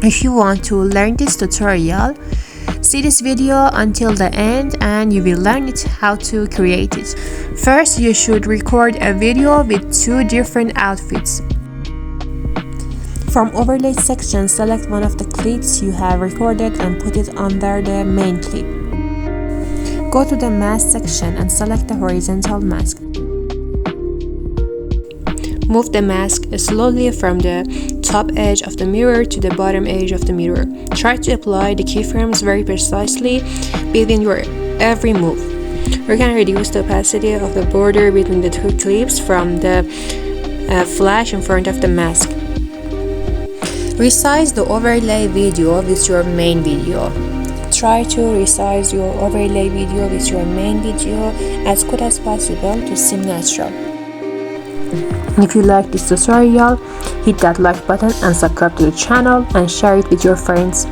If you want to learn this tutorial, see this video until the end and you will learn how to create it. First, you should record a video with 2 different outfits. From overlay section, select one of the clips you have recorded and put it under the main clip. Go to the mask section and select the horizontal mask. Move the mask slowly from the top edge of the mirror to the bottom edge of the mirror. Try to apply the keyframes very precisely between your every move. We can reduce the opacity of the border between the 2 clips from the flash in front of the mask. Resize the overlay video with your main video. Try to resize your overlay video with your main video as good as possible to seem natural. If you like this tutorial, hit that like button and subscribe to the channel and share it with your friends.